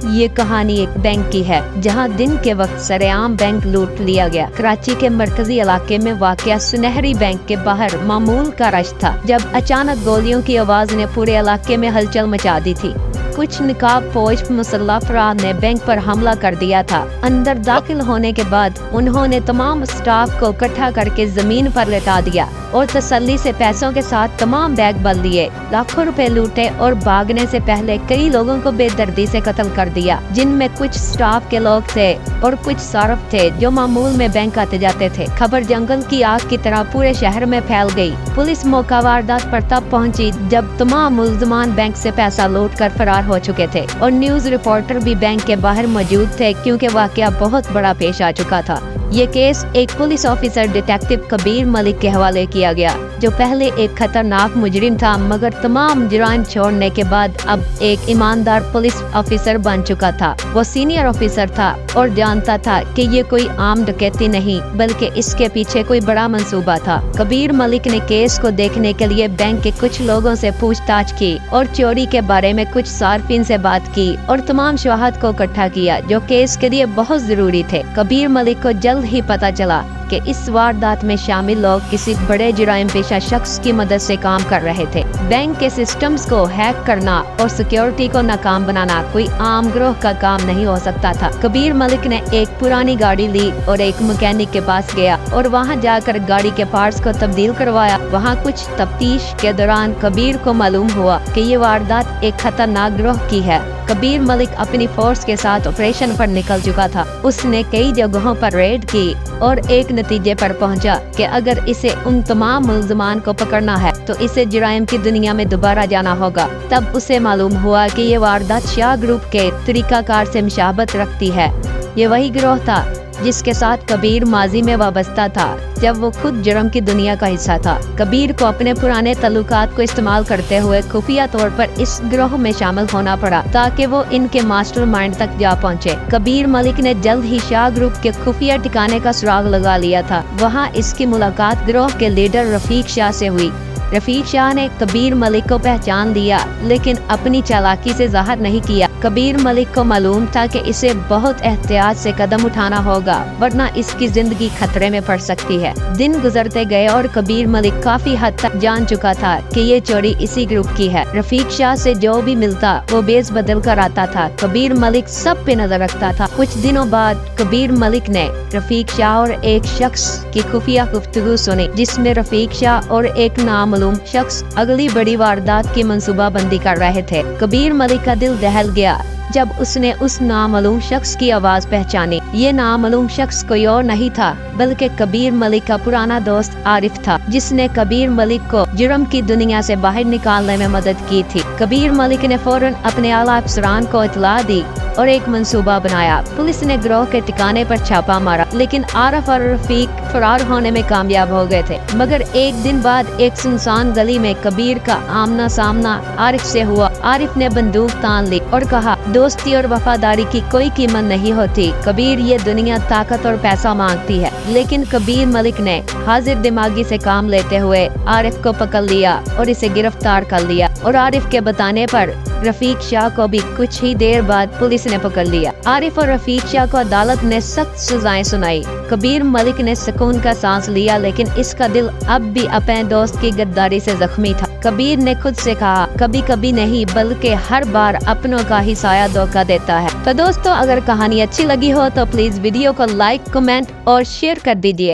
ये कहानी एक बैंक की है जहां दिन के वक्त सरेआम बैंक लूट लिया गया। कराची के मरकजी इलाके में वाक़या सुनहरी बैंक के बाहर मामूल का रश था जब अचानक गोलियों की आवाज ने पूरे इलाके में हलचल मचा दी थी। कुछ नकाबपोश मुसल्लह अफराद ने बैंक पर हमला कर दिया था। अंदर दाखिल होने के बाद उन्होंने तमाम स्टाफ को इकट्ठा करके जमीन पर लेटा दिया और तसल्ली से पैसों के साथ तमाम बैग बल लिए, लाखों रुपए लूटे और भागने से पहले कई लोगों को बेदर्दी से कत्ल कर दिया, जिनमें कुछ स्टाफ के लोग थे और कुछ सारफ थे जो मामूल में बैंक आते जाते थे। खबर जंगल की आग की तरह पूरे शहर में फैल गई। पुलिस मौका वारदात पर तब पहुंची जब तमाम मुल्ज़िमान बैंक से पैसा लूट कर फरार हो चुके थे और न्यूज रिपोर्टर भी बैंक के बाहर मौजूद थे क्योंकि वाकया बहुत बड़ा पेश आ चुका था। ये केस एक police officer detective Kabir Malik के हवाले किया गया, जो पहले एक खतरनाक मुजरिम था मगर तमाम जुर्म छोड़ने के बाद अब एक ईमानदार पुलिस ऑफिसर बन चुका था। वो सीनियर ऑफिसर था और जानता था कि ये कोई आम डकैती नहीं बल्कि इसके पीछे कोई बड़ा मंसूबा था। कबीर मलिक ने केस को देखने के लिए बैंक के कुछ लोगों से पूछताछ की और चोरी के बारे में कुछ सार्फिन से बात की और तमाम शवाहद को इकट्ठा किया जो केस के लिए बहुत जरूरी थे। कबीर मलिक को जल्द ही पता चला कि इस वारदात में शामिल लोग किसी बड़े जुर्म पेशा शख्स की मदद से काम कर रहे थे। बैंक के सिस्टम्स को हैक करना और सिक्योरिटी को नाकाम बनाना कोई आम गिरोह का काम नहीं हो सकता था। कबीर मलिक ने एक पुरानी गाड़ी ली और एक मैकेनिक के पास गया और वहां जाकर गाड़ी के पार्ट्स को तब्दील करवाया। वहां कुछ तफ्तीश के दौरान कबीर को मालूम हुआ कि ये वारदात एक खतरनाक गिरोह की है। कबीर मलिक अपनी फोर्स के साथ ऑपरेशन पर निकल चुका था। उसने कई जगहों पर रेड की और एक नतीजे पर पहुंचा कि अगर इसे उन तमाम मुल्ज़िमान को पकड़ना है तो इसे जुर्म की दुनिया में दोबारा जाना होगा। तब उसे मालूम हुआ कि ये वारदात शाह ग्रुप के तरीकाकार से मुशाबत रखती है। ये वही गिरोह था जिसके साथ कबीर माजी में वाबस्ता था जब वो खुद जुर्म की दुनिया का हिस्सा था। कबीर को अपने पुराने तल्लुकात को इस्तेमाल करते हुए खुफिया तौर पर इस गिरोह में शामिल होना पड़ा ताकि वो इनके मास्टरमाइंड तक जा पहुंचे। कबीर मलिक ने जल्द ही शाह ग्रुप के खुफिया ठिकाने का सुराग लगा लिया था। वहाँ इसकी मुलाकात गिरोह के लीडर रफीक शाह से हुई। रफीक शाह ने कबीर मलिक को पहचान लिया लेकिन अपनी चालाकी से ज़ाहिर नहीं किया। कबीर मलिक को मालूम था कि इसे बहुत एहतियात से कदम उठाना होगा वरना इसकी जिंदगी खतरे में पड़ सकती है। दिन गुजरते गए और कबीर मलिक काफी हद तक जान चुका था कि ये चोरी इसी ग्रुप की है। रफीक शाह से जो भी मिलता वो बेस बदल कर आता था। कबीर मलिक सब पे नजर रखता था। कुछ दिनों बाद कबीर मलिक ने रफीक शाह और एक शख्स की खुफिया गुफ्तगू सुनी जिसमें रफीक शाह और एक नामालूम शख्स अगली बड़ी वारदात की मंसूबाबंदी कर रहे थे। कबीर मलिक का दिल दहल गया जब उसने उस नामालूम शख्स की आवाज पहचानी। ये नामालूम शख्स कोई और नहीं था बल्कि कबीर मलिक का पुराना दोस्त आरिफ था जिसने कबीर मलिक को जुर्म की दुनिया से बाहर निकालने में मदद की थी। कबीर मलिक ने फौरन अपने आला अफसरान को इत्तला दी और एक मंसूबा बनाया। पुलिस ने गिरोह के ठिकाने पर छापा मारा लेकिन आरिफ और रफीक फरार होने में कामयाब हो गए थे। मगर एक दिन बाद एक सुनसान गली में कबीर का आमना सामना आरिफ से हुआ। आरिफ ने बंदूक तान ली और कहा, दोस्ती और वफादारी की कोई कीमत नहीं होती कबीर, ये दुनिया ताकत और पैसा मांगती है। लेकिन कबीर मलिक ने हाजिर दिमागी से काम लेते हुए आरिफ को पकड़ लिया और इसे गिरफ्तार कर लिया और आरिफ के बताने पर रफीक शाह को भी कुछ ही देर बाद पुलिस ने पकड़ लिया। आरिफ और रफीक शाह को अदालत ने सख्त सजाएं सुनाई। कबीर मलिक ने सुकून का सांस लिया लेकिन इसका दिल अब भी अपने दोस्त की गद्दारी से जख्मी था। कबीर ने खुद से कहा, कभी कभी नहीं बल्कि हर बार अपनों का ही साया धोखा देता है। तो दोस्तों, अगर कहानी अच्छी लगी हो तो प्लीज वीडियो को लाइक, कमेंट और शेयर कर दीजिए।